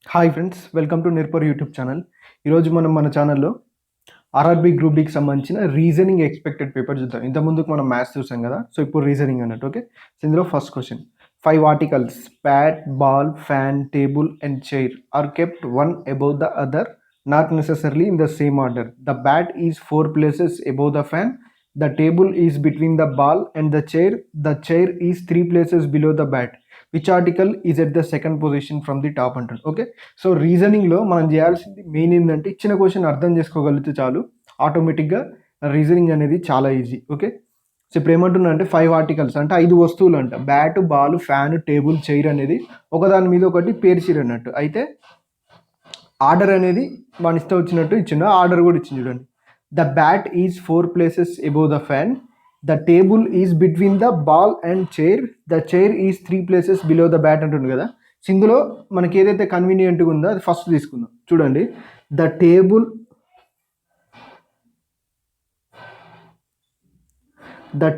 Hi friends, welcome to Nirbhar YouTube channel. ఈరోజు మనం మన ఛానల్లో ఆర్ఆర్బీ గ్రూప్ డీకి సంబంధించిన రీజనింగ్ ఎక్స్పెక్టెడ్ పేపర్ చూద్దాం. ఇంతకుముందుకు మనం మ్యాథ్స్ చూసాం కదా, సో ఇప్పుడు రీజనింగ్ అన్నట్టు. ఓకే, సో ఇందులో first question, 5 articles bat, ball, fan, table and chair are kept one above the other, not necessarily in the same order. The bat is 4 places above the fan, the table is between the ball and the chair is 3 places below the bat. Which article is at the second position from the top అంటాడు. Okay, so రీజనింగ్లో మనం చేయాల్సింది main ఏంటంటే ఇచ్చిన question అర్థం చేసుకోగలిగితే చాలు, ఆటోమేటిక్గా reasoning అనేది చాలా ఈజీ. ఓకే, సో ఇప్పుడు ఏమంటున్నా అంటే 5 articles అంటే 5 వస్తువులు అంట, bat, ball, fan, table, chair అనేది ఒకదాని మీద ఒకటి పేర్చిరు అన్నట్టు. అయితే ఆర్డర్ అనేది మన ఇష్టం వచ్చినట్టు ఇచ్చిండు, ఆర్డర్ కూడా ఇచ్చింది చూడండి. The bat is 4 places above the fan, the table is between the ball and chair, the chair is 3 places below the bat అంటుంది కదా. సో ఇందులో మనకి ఏదైతే కన్వీనియంట్గా ఉందో అది ఫస్ట్ తీసుకుందాం. చూడండి, the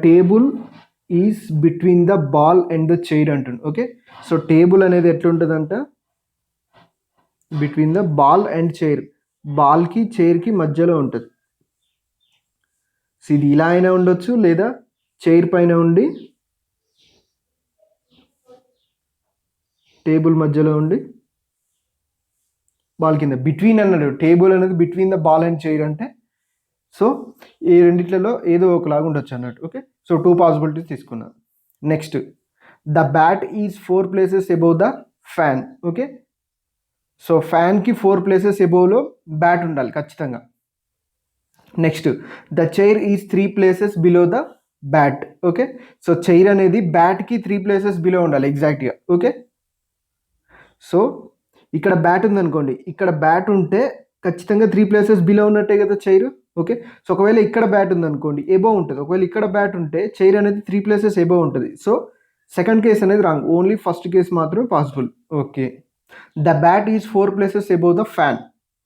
table is between the ball and the chair అంటుంది. ఓకే, సో టేబుల్ అనేది ఎట్లుంటుందంట, between the ball and chair, బాల్కి చైర్కి మధ్యలో ఉంటుంది. సో ఇది ఇలా అయినా ఉండొచ్చు, లేదా చైర్ పైన ఉండి టేబుల్ మధ్యలో ఉండి బాల్ కింద. బిట్వీన్ అన్నాడు, టేబుల్ అనేది between the ball and chair అంటే, సో ఈ రెండిట్లలో ఏదో ఒకలాగా ఉండొచ్చు అన్నట్టు. ఓకే, సో 2 పాసిబిలిటీస్ తీసుకున్నాను. Next, the bat is 4 places above the fan. Okay, so ఫ్యాన్కి 4 places above బ్యాట్ ఉండాలి ఖచ్చితంగా. Next, the chair is 3 places below the bat. Okay, so chair అనేది బ్యాట్కి 3 places బిలో ఉండాలి ఎగ్జాక్ట్గా. ఓకే, సో ఇక్కడ bat ఉందనుకోండి, ఇక్కడ బ్యాట్ ఉంటే ఖచ్చితంగా 3 places బిలో ఉన్నట్టే కదా చైర్. ఓకే, సో ఒకవేళ ఇక్కడ బ్యాట్ ఉందనుకోండి, ఎబో ఉంటుంది. ఒకవేళ ఇక్కడ బ్యాట్ ఉంటే చైర్ అనేది 3 places ఎబో ఉంటుంది. సో సెకండ్ కేస్ అనేది రాంగ్, ఓన్లీ ఫస్ట్ కేస్ మాత్రమే possible. Okay, the bat is 4 places above the fan.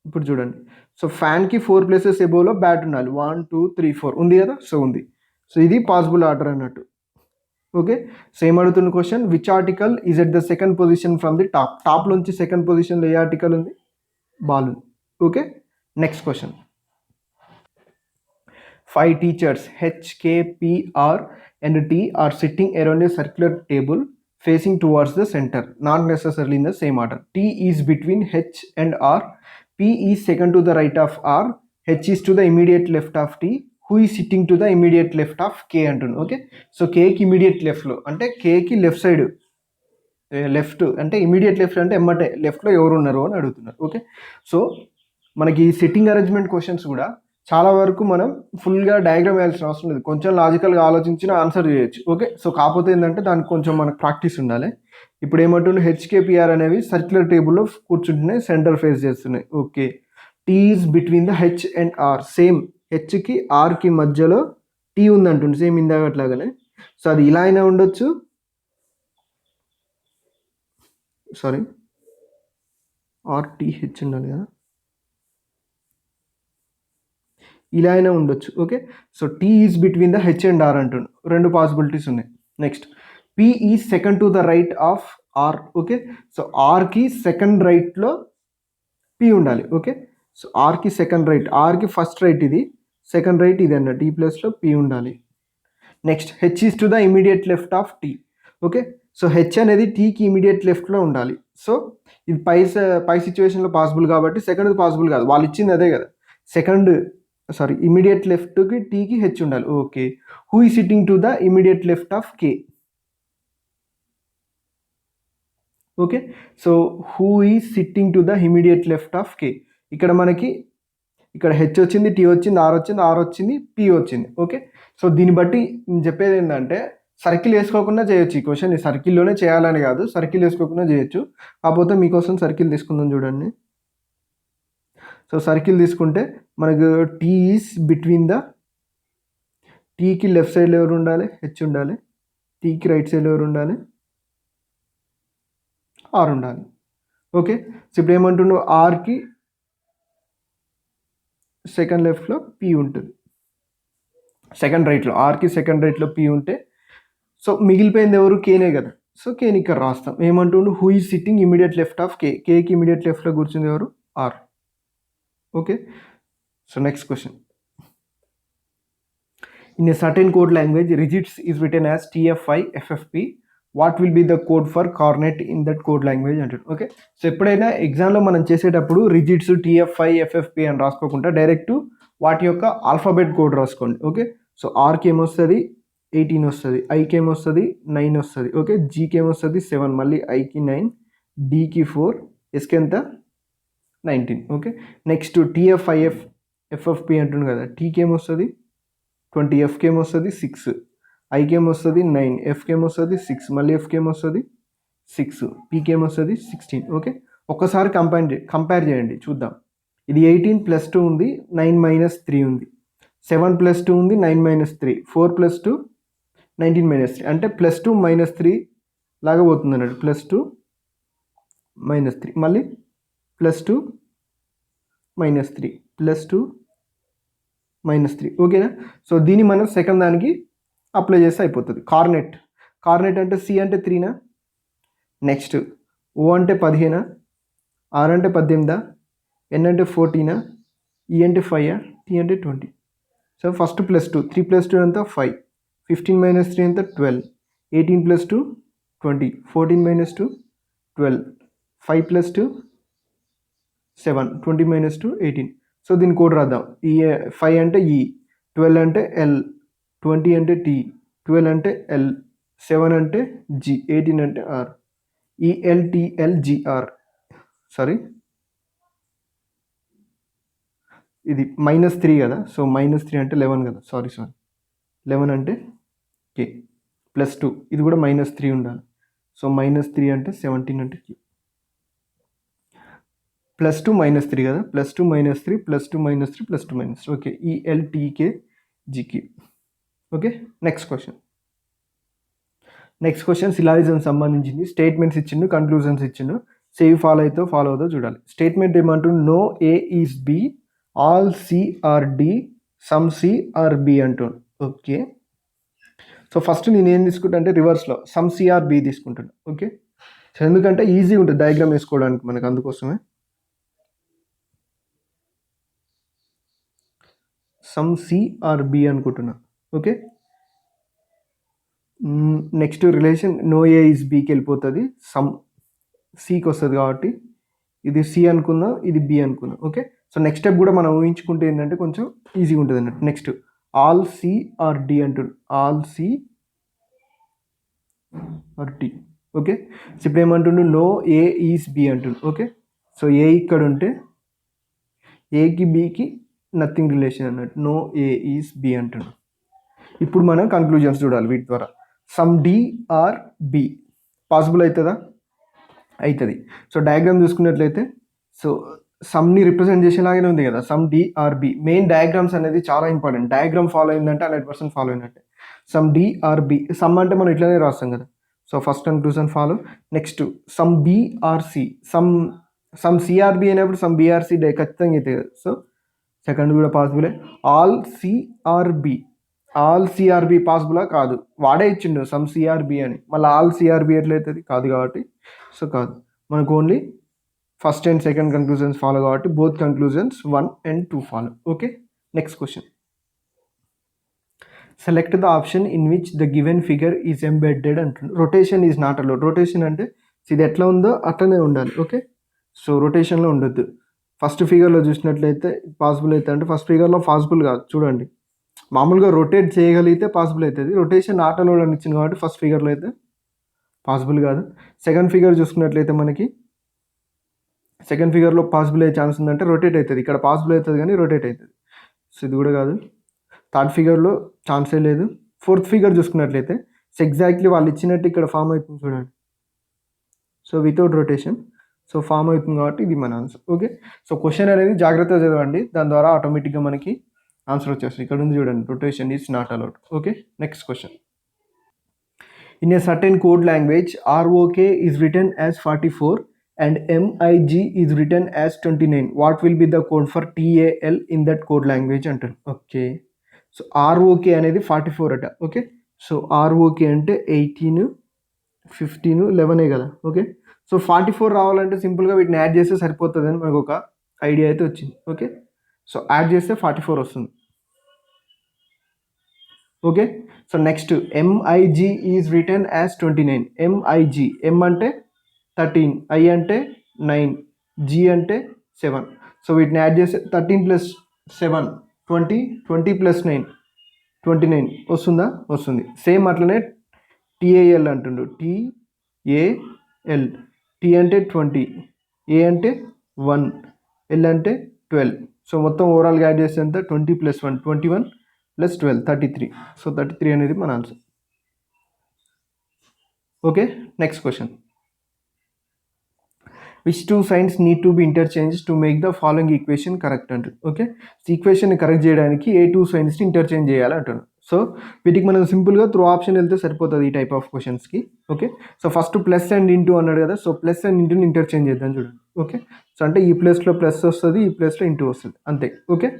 ఇప్పుడు చూడండి, సో ఫ్యాన్కి 4 places ఎబోవ్లో బ్యాట్ ఉండాలి. 1 2 3 4 ఉంది కదా, సో ఉంది. సో ఇది పాసిబుల్ ఆర్డర్ అన్నట్టు. ఓకే, సేమ్ అడుగుతున్న question, which article is at the second position from the top. టాప్లోంచి సెకండ్ పొజిషన్లో ఏ ఆర్టికల్ ఉంది, బాల్ ఉంది. Okay, next question, 5 teachers H, K, P, R and T are sitting around a circular table facing towards the center, not necessarily in the same order. T is between H and R, P is second to the right of R, H is to the immediate left of T, who is sitting to the immediate left of K అంటుంది. Okay, so కేకి immediate లెఫ్ట్లో అంటే కేకి left side, left అంటే immediate left అంటే ఎమ్మటే లెఫ్ట్లో ఎవరు ఉన్నారు అని అడుగుతున్నారు. ఓకే, సో మనకి సిట్టింగ్ అరేంజ్మెంట్ క్వశ్చన్స్ కూడా చాలా వరకు మనం ఫుల్గా డయాగ్రామ్ వేయాల్సిన అవసరం లేదు, కొంచెం లాజికల్గా ఆలోచించిన ఆన్సర్ చేయొచ్చు. ఓకే, సో కాకపోతే ఏంటంటే దానికి కొంచెం మనకు ప్రాక్టీస్ ఉండాలి. ఇప్పుడు ఏమంటుండే, హెచ్కేపిఆర్ అనేవి సర్క్యులర్ టేబుల్లో కూర్చుంటున్నాయి, సెంటర్ ఫేస్ చేస్తున్నాయి. Okay, T is between the H and R, same హెచ్కి ఆర్కి మధ్యలో టీ ఉంది అంటుంది, సేమ్ ఇందాకట్లాగానే. సో అది ఇలా అయినా ఉండొచ్చు, సారీ ఆర్టీహెచ్ ఉండాలి కదా, ఇలా అయినా ఉండొచ్చు. Okay, so T is between the H and R అంటుండు, 2 పాసిబిలిటీస్ ఉన్నాయి. Next, P is second to the right of R. Okay, so ఆర్కి సెకండ్ రైట్లో పి ఉండాలి. ఓకే, సో ఆర్కి సెకండ్ రైట్, ఆర్కి ఫస్ట్ రైట్ ఇది, సెకండ్ రైట్ ఇది అన్నట్టు, ఈ ప్లేస్లో పి ఉండాలి. Next, H is to the immediate left of T. Okay, so H అనేది టీకి ఇమీడియట్ లెఫ్ట్లో ఉండాలి. సో ఇది పై సిచ్యువేషన్లో పాసిబుల్ కాబట్టి సెకండ్ పాసిబుల్ కాదు, వాళ్ళు ఇచ్చింది అదే కదా. సెకండ్ ఇమీడియట్ లెఫ్ట్కి టీకి హెచ్ ఉండాలి. Okay, who is sitting to the immediate left of K. Okay, so who is sitting to the immediate left of K. ఇక్కడ మనకి ఇక్కడ హెచ్ వచ్చింది, టీ వచ్చింది, ఆర్ వచ్చింది, పి వచ్చింది. ఓకే, సో దీన్ని బట్టి నేను చెప్పేది ఏంటంటే, సర్కిల్ వేసుకోకుండా చేయొచ్చు ఈ క్వశ్చన్. ఈ సర్కిల్లోనే చేయాలని కాదు, సర్కిల్ వేసుకోకుండా చేయొచ్చు. కాకపోతే మీకోసం సర్కిల్ తీసుకుందాం చూడండి. సో సర్కిల్ తీసుకుంటే మనకు టీ ఈజ్ బిట్వీన్ ద, టీకి లెఫ్ట్ సైడ్లో ఎవరు ఉండాలి, హెచ్ ఉండాలి. టీకి రైట్ సైడ్లో ఎవరు ఉండాలి, ఆర్ ఉండాలి. ఓకే, సో ఇప్పుడు ఏమంటుండో, ఆర్కి సెకండ్ లెఫ్ట్లో పి ఉంటుంది, సెకండ్ రైట్లో, ఆర్కి సెకండ్ రైట్లో పి ఉంటే, సో మిగిలిపోయింది ఎవరు, కేనే కదా. సో కేని ఇక్కడ రాస్తాం. ఏమంటుండు, who is sitting immediate left of K, కేకి ఇమీడియట్ లెఫ్ట్లో కూర్చుంది ఎవరు, R. Okay, so next question. In a certain code language, Regex is written as TF5 FFP. What will be the code for Cornet in that code language అంటాడు. Okay, so ఎప్పుడైనా ఎగ్జామ్లో మనం చేసేటప్పుడు రిజిట్స్ TF5 FFP అని రాసుకోకుండా direct వాటి యొక్క alphabet code రాసుకోండి. Okay, so ఆర్కి ఏమొస్తుంది 18 వస్తుంది, ఐకి ఏమొస్తుంది 9 వస్తుంది. ఓకే, జీకి ఏమొస్తుంది 7, మళ్ళీ ఐకి 9, డికి 4, ఎస్కి ఎంత 19. ఓకే, నెక్స్ట్ TF5 FFP అంటుంది కదా, టీకి ఏమొస్తుంది 20, ఎఫ్కి ఏమొస్తుంది 6, ఐకి ఏమొస్తుంది 9, ఎఫ్కి ఏమొస్తుంది 6, మళ్ళీ ఎఫ్కి ఏమొస్తుంది 6, పీకి ఏమొస్తుంది 16. ఓకే, ఒక్కసారి కంపేర్ చేయండి చూద్దాం. ఇది 18 + 2 ఉంది, 9 - 3 ఉంది, 7 + 2 ఉంది, 9 - 3, 4 + 2 19 - 3, అంటే +2 - 3 లాగా పోతుంది అన్నట్టు. +2 - 3, మళ్ళీ +2 - 3, +2 - 3. ఓకేనా, సో దీన్ని మనం సెకండ్ దానికి అప్లై చేస్తే అయిపోతుంది. కార్నెట్ అంటే సి అంటే 3నా, నెక్స్ట్ ఓ అంటే 15, ఆర్ అంటే 18, ఎన్ అంటే 14, ఈ అంటే 5, టీ అంటే 20. సో ఫస్ట్ +2, 3 + 2 ఎంత 5, 15 - 3 ఎంత 12, 18 + 2 20, 14 - 2 12, 5 + 2 7, 20 - 2 18. సో దీని కోడ్ రాద్దాం. ఈ 5 అంటే ఈ, 12 అంటే ఎల్, 20 అంటే టీ, 12 అంటే ఎల్, 7 అంటే జి, 18 అంటే ఆర్. ELTLGR, సారీ ఇది -3 కదా, సో -3 అంటే 11 కదా, సారీ 11 అంటే కే, +2 ఇది కూడా -3 ఉండాలి. సో -3 అంటే 17 అంటే క్యూ, +2 - 3 కదా, +2 - 3 +2 - 3 +2 - 3. Okay, ELTKGQ. Okay, next question syllogism సంబంధించింది. స్టేట్మెంట్స్ ఇచ్చిండు, కన్క్లూజన్స్ ఇచ్చిండు. సేవ్ ఫాలో అవుతో చూడాలి. స్టేట్మెంట్ ఏమంటుండు, no A is B, all C are D, some C are B అంటుండు. ఓకే, సో ఫస్ట్ నేను ఏం తీసుకుంటా అంటే రివర్స్లో సమ్ సి ఆర్ బి తీసుకుంటాను. ఓకే, సో ఎందుకంటే ఈజీ ఉంటుంది డయాగ్రామ్ వేసుకోవడానికి మనకు, అందుకోసమే సమ్ సి ఆర్ బి అనుకుంటున్నా. Okay, next relation no A is బీకి వెళ్ళిపోతుంది, సమ్ సికి వస్తుంది కాబట్టి ఇది సి అనుకుందాం, ఇది బి అనుకుందాం. ఓకే, సో నెక్స్ట్ స్టెప్ కూడా మనం ఊహించుకుంటే ఏంటంటే కొంచెం ఈజీగా ఉంటుంది అన్నట్టు. Next all C are D అంటుంది, all C are D. Okay, so ఇప్పుడు ఏమంటుండు, నో ఏ ఈజ్ బి అంటుండు. ఓకే, సో ఏ ఇక్కడ ఉంటే ఏకి బికి నథింగ్ రిలేషన్ అన్నట్టు, నో ఏ ఈజ్ బి అంటుండు. ఇప్పుడు మనం కన్క్లూజన్స్ చూడాలి వీటి ద్వారా. Some D are B possible అవుతుందా, అవుతుంది. సో డయాగ్రామ్ చూసుకున్నట్లయితే, సో సమ్ని రిప్రజెంట్ చేసేలాగానే ఉంది కదా, some D are B. Main diagrams అనేది చాలా ఇంపార్టెంట్. డయాగ్రామ్ ఫాలో అయిందంటే 100% ఫాలో అయినట్టే. Some D are B, some అంటే మనం ఇట్లనే రాస్తాం కదా, so first conclusion follow. Next some B are C, some C are B అయినప్పుడు సమ్ బిఆర్సి ఖచ్చితంగా అవుతాయి కదా, సో సెకండ్ కూడా పాసిబులే. ఆల్ సిఆర్బి, ఆల్ సిఆర్బి పాసిబులా కాదు, వాడే ఇచ్చిండు సమ్ సిఆర్బి అని, మళ్ళీ ఆల్ సిఆర్బి ఎట్లయితుంది, కాదు కాబట్టి సో కాదు. మనకు only first and second conclusions follow కాబట్టి both conclusions 1 and 2 follow. Okay, next question. Select the option in which the given figure is embedded అంటుంది. Rotation is not allowed. Rotation అంటే ఇది ఎట్లా ఉందో అట్లనే ఉండాలి. ఓకే, సో రొటేషన్లో ఉండొద్దు. ఫస్ట్ ఫిగర్లో చూసినట్లయితే పాసిబుల్ అవుతుంది అంటే ఫస్ట్ ఫిగర్లో పాసిబుల్ కాదు. చూడండి, మామూలుగా రొటేట్ చేయగలిగితే పాసిబుల్ అవుతుంది. రొటేషన్ నాట్ అలౌడ్ అని ఇచ్చింది కాబట్టి ఫస్ట్ ఫిగర్లో అయితే పాసిబుల్ కాదు. సెకండ్ ఫిగర్ చూసుకున్నట్లయితే మనకి సెకండ్ ఫిగర్లో పాసిబుల్ అయ్యే ఛాన్స్ ఉందంటే రొటేట్ అవుతుంది. ఇక్కడ పాసిబుల్ అవుతుంది కానీ రొటేట్ అవుతుంది, సో ఇది కూడా కాదు. థర్డ్ ఫిగర్లో ఛాన్సే లేదు. ఫోర్త్ ఫిగర్ చూసుకున్నట్లయితే ఎగ్జాక్ట్లీ వాళ్ళు ఇచ్చినట్టు ఇక్కడ ఫామ్ అవుతుంది చూడండి, so without rotation, so form అవుతుంది కాబట్టి ఇది మన ఆన్సర్. ఓకే, సో క్వశ్చన్ అనేది జాగ్రత్తగా చదవండి, దాని ద్వారా ఆటోమేటిక్గా మనకి ఆన్సర్ వచ్చేస్తుంది. ఇక్కడ ఉంది చూడండి, rotation is not allowed. Okay, next question. In a certain code language ROK is written as 44 and MIG is written as 29. What will be the code for TAL in that code language అంటారు. Okay, so ROK అనేది 44 అట. Okay, so ROK అంటే 18 15 11 కదా. Okay, so 44 రావాలంటే సింపుల్గా వీటిని add చేస్తే సరిపోతుంది అని మనకు ఒక ఐడియా అయితే వచ్చింది. ఓకే, సో యాడ్ చేస్తే 44 వస్తుంది. Okay, so next MIG is written as 29. MIG, M అంటే 13, I అంటే 9, G అంటే 7. సో వీటిని యాడ్ చేస్తే 13 ప్లస్ 7 20, 20 ప్లస్ 9 29 వస్తుందా? వస్తుంది. సేమ్ అట్లనే TAL అంటుండు, TAL. T అంటే 20, A అంటే 1, L అంటే 12. సో మొత్తం ఓవరాల్గా యాడ్ చేస్తే ఎంత? 20 ప్లస్ 1 21 ప్లస్ 12 33. సో 33 అనేది మన answer. Okay, next question. Which two science need to be interchange to make the following equation correct అంటుంది. ఓకే, ఈక్వేషన్ని కరెక్ట్ చేయడానికి ఏ టూ సైన్స్ని ఇంటర్చేంజ్ చేయాలి అంటున్నాను. సో వీటికి మనం సింపుల్గా త్రూ ఆప్షన్ వెళ్తే సరిపోతుంది ఈ టైప్ ఆఫ్ క్వశ్చన్స్కి. Okay, so first plus and into అన్నాడు కదా, సో ప్లస్ అండ్ ఇంటూని ఇంటర్చేంజ్ చేద్దాం చూడండి. ఓకే, సో అంటే ఈ ప్లేస్లో ప్లస్ వస్తుంది, ఈ ప్లేస్లో ఇంటూ వస్తుంది, అంతే. ఓకే,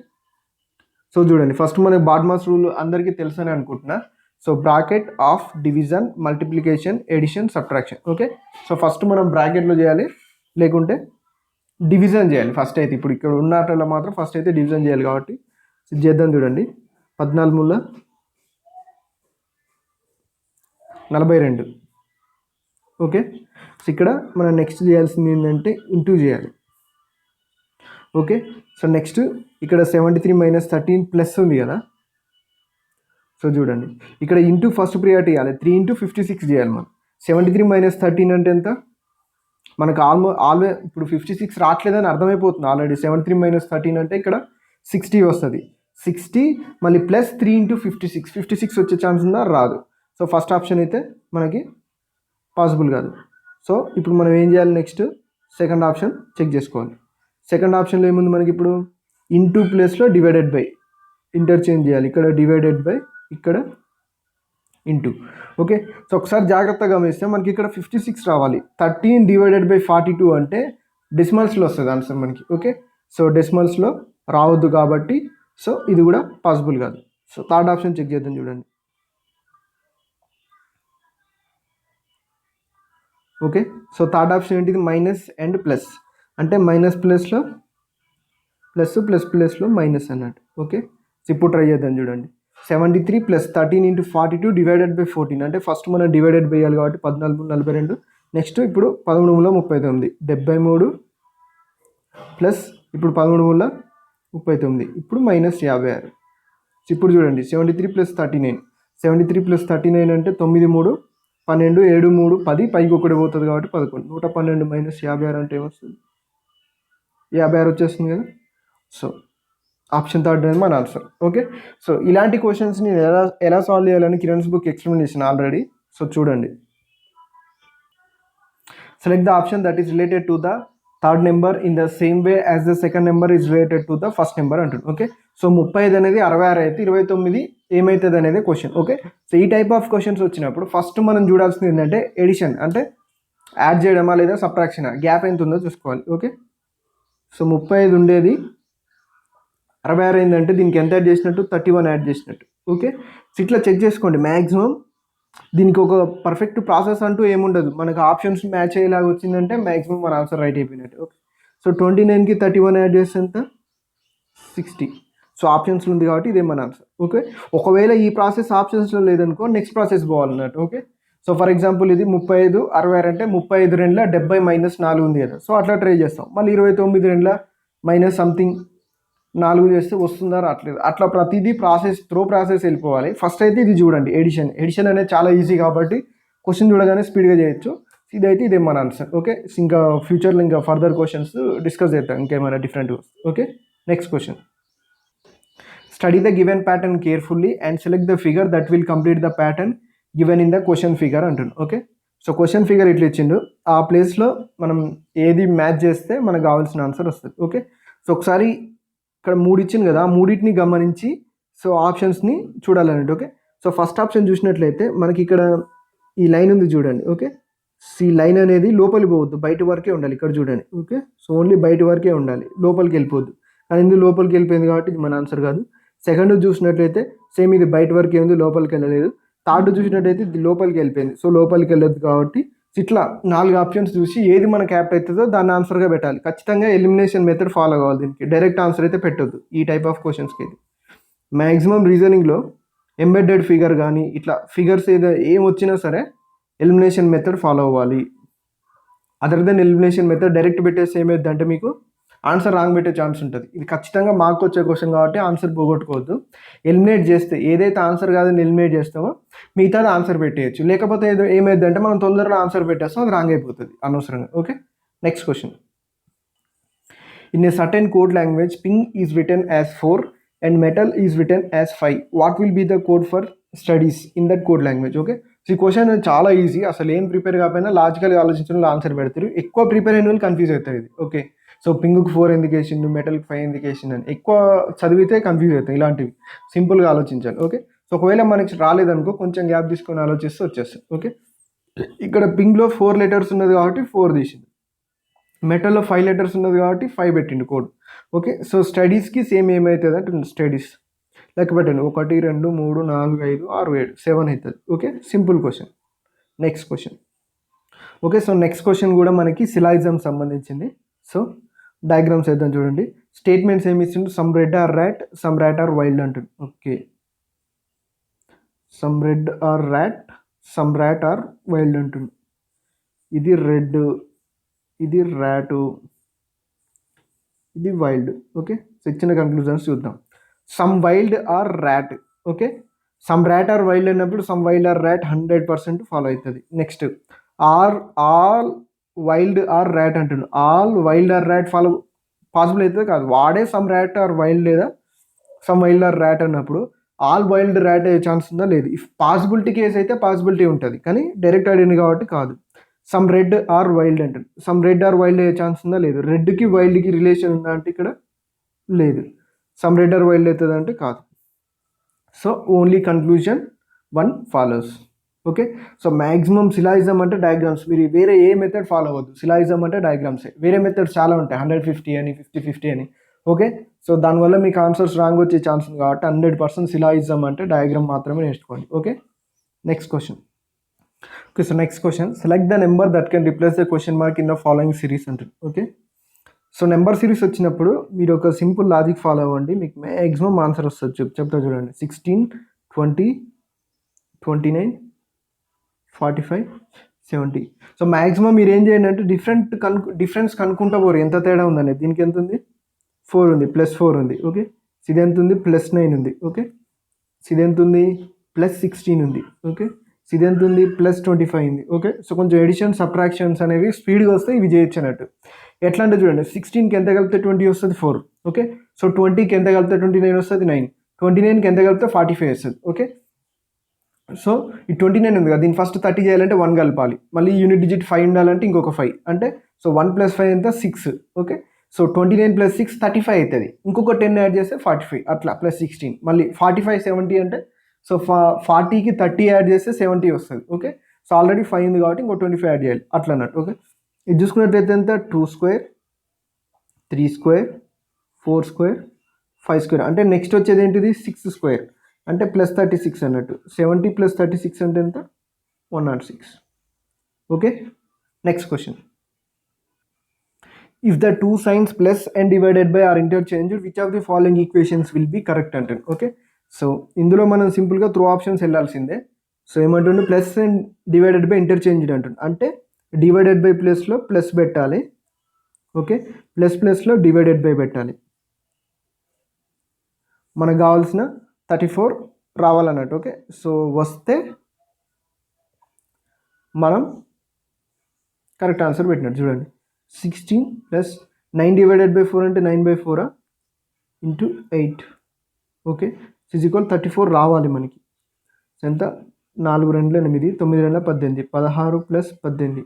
సో చూడండి ఫస్ట్ మనకి బాడ్మాస్ రూల్ అందరికీ తెలుసని అనుకుంటున్నా. So bracket of division, multiplication, addition, subtraction. Okay, so first మనం బ్రాకెట్లో చేయాలి, లేకుంటే డివిజన్ చేయాలి ఫస్ట్ అయితే. ఇప్పుడు ఇక్కడ ఉన్నట్లో మాత్రం ఫస్ట్ అయితే డివిజన్ చేయాలి కాబట్టి చేద్దాం. చూడండి 14 42. ఓకే, సో ఇక్కడ మనం నెక్స్ట్ చేయాల్సింది ఏంటంటే ఇంటూ చేయాలి. ఓకే, సో నెక్స్ట్ ఇక్కడ 73 - 13 ప్లస్ ఉంది కదా. సో చూడండి ఇక్కడ ఇంటూ ఫస్ట్ ప్రియారిటీ ఇవ్వాలి, 3 × 56 చేయాలి మనం. 73 - 13 అంటే ఎంత? మనకు ఆల్వేస్ ఇప్పుడు 56 రావట్లేదని అర్థమైపోతుంది ఆల్రెడీ. 73 - 13 అంటే ఇక్కడ 60 వస్తుంది. 60 మళ్ళీ ప్లస్ 3 × 56, 56 వచ్చే ఛాన్స్ ఉందా? రాదు. సో ఫస్ట్ ఆప్షన్ అయితే మనకి పాసిబుల్ కాదు. సో ఇప్పుడు మనం ఏం చేయాలి? నెక్స్ట్ సెకండ్ ఆప్షన్ చెక్ చేసుకోవాలి. సెకండ్ ఆప్షన్లో ఏముంది మనకి? ఇప్పుడు ఇంటూ ప్లేస్లో డివైడెడ్ బై ఇంటర్చేంజ్ చేయాలి. ఇక్కడ డివైడెడ్ బై, ఇక్కడ ఇంటూ. ఓకే, సో ఒకసారి జాగ్రత్తగా గమనిస్తే మనకి ఇక్కడ 56 రావాలి. 13 / 42 అంటే డెసిమల్స్లో వస్తుంది ఆన్సర్ మనకి. ఓకే, సో డెసిమల్స్లో రావద్దు కాబట్టి సో ఇది కూడా పాసిబుల్ కాదు. సో థర్డ్ ఆప్షన్ చెక్ చేద్దాం చూడండి. ఓకే, సో థర్డ్ ఆప్షన్ ఏంటిది? మైనస్ అండ్ ప్లస్, అంటే మైనస్ ప్లస్లో ప్లస్, ప్లస్ ప్లస్లో మైనస్ అన్నట్టు. ఓకే, సో ఇప్పుడు ట్రై చేద్దాం చూడండి. 73 + 13 × 42 / 14 అంటే ఫస్ట్ మనం డివైడెడ్ బై చేయాలి కాబట్టి 14 42. నెక్స్ట్ ఇప్పుడు 13 × 39 73 ప్లస్ ఇప్పుడు 13 × 39 ఇప్పుడు -56. ఇప్పుడు చూడండి 73 + 39, 73 + 39 అంటే 9 3 12 7 3 10 పైకి ఒకటి పోతుంది కాబట్టి 11. 112 - 56 అంటే ఏమొస్తుంది? 56 వచ్చేస్తుంది కదా. సో ఆప్షన్ థర్డ్ అనేది మన ఆన్సర్. ఓకే, సో ఇలాంటి క్వశ్చన్స్ని ఎలా సాల్వ్ చేయాలని కిరణ్స్ బుక్ ఎక్స్ప్లెయిన్ చేసిన ఆల్రెడీ. సో చూడండి, select the option that is related to the third number in the same way as the second number is related to the first number అంటుంది. Okay, so 35 అనేది 66 అయితే 29 ఏమవుతుంది అనేది question. Okay, so ఈ type of questions వచ్చినప్పుడు first మనం చూడాల్సింది ఏంటంటే ఎడిషన్, అంటే యాడ్ చేయడమా లేదా సబ్ట్రాక్షనా, గ్యాప్ ఎంత ఉందో చూసుకోవాలి. ఓకే, సో 35 ఉండేది 66 అయిందంటే దీనికి ఎంత యాడ్ చేసినట్టు? 31 యాడ్ చేసినట్టు. ఓకే, సో ఇట్లా చెక్ చేసుకోండి. మ్యాక్సిమం దీనికి ఒక పర్ఫెక్ట్ ప్రాసెస్ అంటూ ఏముండదు. మనకు ఆప్షన్స్ మ్యాచ్ అయ్యేలాగా వచ్చిందంటే మ్యాక్సిమం మన ఆన్సర్ రైట్ అయిపోయినట్టు. ఓకే, సో 29కి 31 యాడ్ చేస్తే ఎంత? 60. సో ఆప్షన్స్లో ఉంది కాబట్టి ఇదే మన ఆన్సర్. ఓకే, ఒకవేళ ఈ ప్రాసెస్ ఆప్షన్స్లో లేదనుకో నెక్స్ట్ ప్రాసెస్ పోవాలన్నట్టు. ఓకే, సో ఫర్ ఎగ్జాంపుల్ ఇది 35 66 అంటే 35 2 70 - 4 ఉంది కదా. సో అట్లా ట్రై చేస్తాం. మళ్ళీ 29 2 మైనస్ సంథింగ్ 4 చేస్తే వస్తుందా? రావట్లేదు. అట్లా ప్రతిదీ ప్రాసెస్ వెళ్ళిపోవాలి. ఫస్ట్ అయితే ఇది చూడండి, ఎడిషన్ అనేది చాలా ఈజీ కాబట్టి క్వశ్చన్ చూడగానే స్పీడ్గా చేయొచ్చు. ఇదైతే ఇదే మన ఆన్సర్. ఓకే, ఇంకా ఫ్యూచర్లో ఇంకా ఫర్దర్ క్వశ్చన్స్ డిస్కస్ చేద్దాం ఇంకేమైనా different. Okay, next question. Study the given pattern carefully and select the figure that will complete the pattern given in the question figure అంటుంది. ఓకే, సో క్వశ్చన్ ఫిగర్ ఇట్లా ఇచ్చిండు, ఆ ప్లేస్లో మనం ఏది మ్యాచ్ చేస్తే మనకు కావాల్సిన ఆన్సర్ వస్తుంది. ఓకే, సో ఒకసారి ఇక్కడ 3 ఇచ్చింది కదా, ఆ మూడింటిని గమనించి సో ఆప్షన్స్ని చూడాలన్నట్టు. ఓకే, సో ఫస్ట్ ఆప్షన్ చూసినట్లయితే మనకి ఇక్కడ ఈ లైన్ ఉంది చూడండి. ఓకే, ఈ లైన్ అనేది లోపలికి పోవద్దు, బయట వరకే ఉండాలి. ఇక్కడ చూడండి. ఓకే, సో ఓన్లీ బయట వరకే ఉండాలి, లోపలికి వెళ్ళిపోద్దు. కానీ ఇందులో లోపలికి వెళ్ళిపోయింది కాబట్టి ఇది మన ఆన్సర్ కాదు. సెకండ్ చూసినట్లయితే సేమ్ ఇది బయట వరకే ఉంది, లోపలికి వెళ్ళలేదు. థర్డ్ చూసినట్టయితే ఇది లోపలికి వెళ్ళిపోయింది. సో లోపలికి వెళ్ళొద్దు కాబట్టి ఇట్లా 4 ఆప్షన్స్ చూసి ఏది మనకు యాప్ట్ అవుతుందో దాన్ని ఆన్సర్గా పెట్టాలి. ఖచ్చితంగా ఎలిమినేషన్ మెథడ్ ఫాలో కావాలి దీనికి. డైరెక్ట్ ఆన్సర్ అయితే పెట్టొద్దు ఈ టైప్ ఆఫ్ క్వశ్చన్స్కి. ఇది మ్యాక్సిమం రీజనింగ్లో ఎంబెడెడ్ ఫిగర్ కానీ ఇట్లా ఫిగర్స్ ఏదో ఏం వచ్చినా సరే ఎలిమినేషన్ మెథడ్ ఫాలో అవ్వాలి. Other than elimination method direct పెట్టేస్తే ఏమైందంటే మీకు ఆన్సర్ రాంగ్ పెట్టే ఛాన్స్ ఉంటుంది. ఇది ఖచ్చితంగా మార్క్ వచ్చే క్వశ్చన్ కాబట్టి ఆన్సర్ పోగొట్టుకోవద్దు. ఎలిమినేట్ చేస్తే ఏదైతే ఆన్సర్ కాదని ఎలిమినేట్ చేస్తామో మిగతాది ఆన్సర్ పెట్టేయచ్చు. లేకపోతే ఏదో ఏమైందంటే మనం తొందరలో ఆన్సర్ పెట్టేస్తాం, అది రాంగ్ అయిపోతుంది అనవసరంగా. Okay, next question. In a certain code language ping is written as 4 and metal is written as 5. What will be the code for studies in that code language? Okay, so ఈ question చాలా easy. అసలు ఏం prepare కాకపోయినా లాజికల్గా ఆలోచించడంలో answer పెడతారు. ఎక్కువ prepare అయిన వాళ్ళు కన్ఫ్యూజ్ అవుతారు ఇది. ఓకే, సో పింగ్కి 4 ఎందుకు వేసిండు, మెటల్కి 5 ఎందుకు వేసిండు అని ఎక్కువ చదివితే కన్ఫ్యూజ్ అవుతాయి. ఇలాంటివి సింపుల్గా ఆలోచించాలి. ఓకే, సో ఒకవేళ మనకి రాలేదనుకో కొంచెం గ్యాప్ తీసుకొని ఆలోచిస్తే వచ్చేస్తుంది. ఓకే, ఇక్కడ పింగ్లో 4 లెటర్స్ ఉన్నది కాబట్టి 4 తీసిండు, మెటల్లో 5 లెటర్స్ ఉన్నది కాబట్టి 5 పెట్టిండు కోడ్. ఓకే, సో స్టడీస్కి సేమ్ ఏమవుతుంది అంటే స్టడీస్ లెక్క పెట్టండి. 1 2 3 4 5 6 7 7 అవుతుంది. Okay, simple question. Next question. Okay, so next question కూడా మనకి సిలాయిజం సంబంధించింది. సో డయాగ్రామ్స్ వేద్దాం చూడండి. స్టేట్మెంట్స్ ఏమి ఇస్తుండ్రు? Some red are rat, some rat are wild అంటుంది. Okay, some red are rat, some rat are wild అంటుంది. ఇది రెడ్, ఇది ర్యాటు, ఇది వైల్డ్. ఓకే, సో ఇచ్చిన కంక్లూజన్స్ చూద్దాం. Some wild are rat. Okay, some rat are wild అన్నప్పుడు some wild are rat 100% follow అవుతుంది. Next all wild are rat అంటుండు. All wild are rat follow possible అవుతుంది కాదు. వాడే సమ్ ర్యాట్ ఆర్ వైల్డ్ లేదా some wild are rat అన్నప్పుడు all wild rat అయ్యే chance ఉందా? లేదు. ఇఫ్ పాసిబిలిటీ కేసు అయితే పాసిబిలిటీ ఉంటుంది, కానీ డైరెక్ట్ అడిగింది కాబట్టి కాదు. సమ్ రెడ్ ఆర్ వైల్డ్ అంటుంది. సమ్ రెడ్ ఆర్ వైల్డ్ అయ్యే ఛాన్స్ ఉందా? లేదు. రెడ్కి వైల్డ్కి రిలేషన్ ఉందా అంటే ఇక్కడ లేదు. సమ్ రెడ్ ఆర్ వైల్డ్ అవుతుంది అంటే కాదు. So only conclusion 1 follows. Okay, so maximum syllogism అంటే డయాగ్రామ్స్. మీరు వేరే ఏ మెథడ్ ఫాలో అవ్వద్దు. సిలాయిజం అంటే డయాగ్రామ్సే. వేరే మెథడ్స్ చాలా ఉంటాయి, 150 అని 50-50 అని. ఓకే, సో దానివల్ల మీకు ఆన్సర్స్ రాంగ్ వచ్చే ఛాన్స్ ఉంది కాబట్టి 100% సిలాయిజం అంటే డయాగ్రామ్ మాత్రమే నేర్చుకోండి. Okay, next question. Okay, so next question. Select the number that can replace the question mark in the following series అంటుంది. ఓకే, సో నెంబర్ సిరీస్ వచ్చినప్పుడు మీరు ఒక సింపుల్ లాజిక్ ఫాలో అవ్వండి, మీకు మ్యాక్సిమం ఆన్సర్ వస్తుంది. చెప్తా చూడండి. 16 20 29 45 70. సో మ్యాక్సిమం మీరు ఏం చేయండి అంటే డిఫరెన్స్ కనుక్కుంటా పోరు ఎంత తేడా ఉందని. దీనికి ఎంత ఉంది? 4 ఉంది, +4 ఉంది. ఓకే, ఇది ఎంత ఉంది? +9 ఉంది. ఓకే, ఇది ఎంత ఉంది? +16 ఉంది. ఓకే, ఇది ఎంత ఉంది? +25 ఉంది. ఓకే, సో కొంచెం ఎడిషన్ సబ్ట్రాక్షన్స్ అనేవి స్పీడ్గా వస్తే ఇవి చేయొచ్చు అన్నట్టు. ఎట్లా అంటే చూడండి, 16కి ఎంత కలిపితే 20 వస్తుంది? 4. ఓకే, సో 20కి ఎంత కలిపితే 29 వస్తుంది? 9. 29కి ఎంత కలిపితే 45 వస్తుంది. ఓకే, సో ఈ 29 ఉంది కదా, దీన్ని ఫస్ట్ 30 చేయాలంటే 1 కలపాలి, మళ్ళీ యూనిట్ డిజిట్ 5 ఉండాలంటే ఇంకొక 5, అంటే సో 1 + 5 ఎంత? 6. ఓకే, సో 29 + 6 35 అవుతుంది. ఇంకొక 10 యాడ్ చేస్తే 45, అట్లా +16, మళ్ళీ 45 70 అంటే సో 40కి 30 యాడ్ చేస్తే 70 వస్తుంది. ఓకే, సో ఆల్రెడీ 5 ఉంది కాబట్టి ఇంకో 25 యాడ్ చేయాలి అట్లా అన్నట్టు. ఓకే, ఇది చూసుకున్నట్లయితే ఎంత? 2² 3² 4² 5², అంటే నెక్స్ట్ వచ్చేది ఏంటిది? 6² అంటే +36 అన్నట్టు. 70 + 36 అంటే ఎంత? 106. Okay, next question. If the 2 signs plus and divided by are interchanged which of the following equations will be correct అంటుంది. ఓకే, సో ఇందులో మనం సింపుల్గా త్రూ ఆప్షన్స్ వెళ్ళాల్సిందే. సో ఏమంటుండే? Plus and divided by interchanged అంటుంది. అంటే డివైడెడ్ బై ప్లస్లో plus పెట్టాలి. ఓకే, ప్లస్లో డివైడెడ్ బై పెట్టాలి. మనకు కావాల్సిన 34 రావాలన్నట్టు. ఓకే, సో వస్తే మనం కరెక్ట్ ఆన్సర్ పెట్టినట్టు. చూడండి, 16 + 9 డివైడెడ్ బై 4 అంటే 9/4 × 8. ఓకే, = 34 రావాలి మనకి. ఎంత? 4 2 8 9 2 18 16 + 18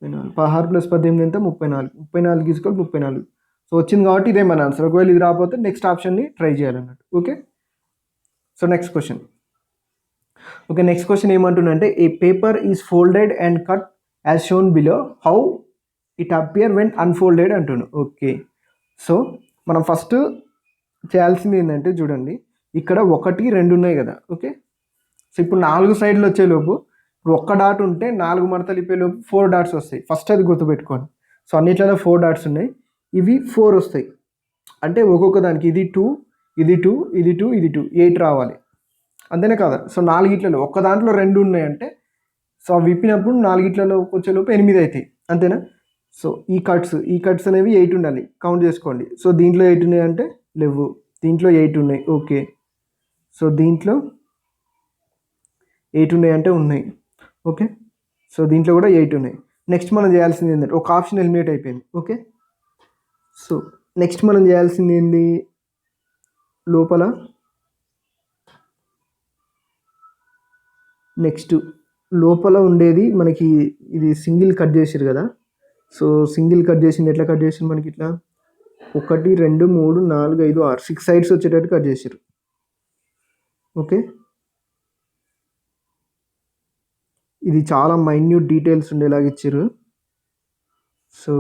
16 + 18 ఎంత? 34. 34 = 34. సో వచ్చింది కాబట్టి ఇదే మన ఆన్సర్. ఒకవేళ ఇది రాకపోతే నెక్స్ట్ ఆప్షన్ని ట్రై చేయాలన్నట్టు. Okay, so next question. Okay, next question ఏమంటుందంటే a paper is folded and cut as shown below, how it appear when unfolded అంటున్నాను. ఓకే, సో మనం ఫస్ట్ చేయాల్సింది ఏంటంటే చూడండి, ఇక్కడ 1 2 ఉన్నాయి కదా. ఓకే, సో ఇప్పుడు 4 సైడ్లు వచ్చేలోపు ఇప్పుడు ఒక్క డాట్ ఉంటే 4 మడతలు ఇప్పేలోపు 4 డాట్స్ వస్తాయి. ఫస్ట్ అది గుర్తుపెట్టుకోండి. సో అన్నిట్లలో 4 డాట్స్ ఉన్నాయి, ఇవి 4 వస్తాయి. అంటే ఒక్కొక్క దానికి ఇది 2, ఇది 2, ఇది 2, ఇది 2, 8 రావాలి. అంతేనే కదా. సో 4 ఒక్క దాంట్లో 2 ఉన్నాయంటే సో అవి విప్పినప్పుడు 4 వచ్చేలోపు 8 అవుతాయి. అంతేనా. సో ఈ కట్స్ అనేవి 8 ఉండాలి, కౌంట్ చేసుకోండి. సో దీంట్లో 8 ఉన్నాయంటే లేవు, దీంట్లో 8 ఉన్నాయి, ఓకే. సో దీంట్లో 8 ఉన్నాయంటే ఉన్నాయి, ఓకే. సో దీంట్లో కూడా 8 ఉన్నాయి. నెక్స్ట్ మనం చేయాల్సింది ఏంటంటే ఒక ఆప్షన్ ఎలిమినేట్ అయిపోయింది, ఓకే. సో నెక్స్ట్ మనం చేయాల్సింది ఏంది, లోపల నెక్స్ట్ లోపల ఉండేది మనకి ఇది సింగిల్ కట్ చేసారు కదా. సో సింగిల్ కట్ చేసింది ఎట్లా కట్ చేసింది మనకి ఇట్లా 1 2 3 4 5 6 6 సైడ్స్ వచ్చేటట్టు కట్ చేసారు, ఓకే. ఇది చాలా మైన్యూట్ డీటెయిల్స్ ఉండేలాగా ఇచ్చారు. సో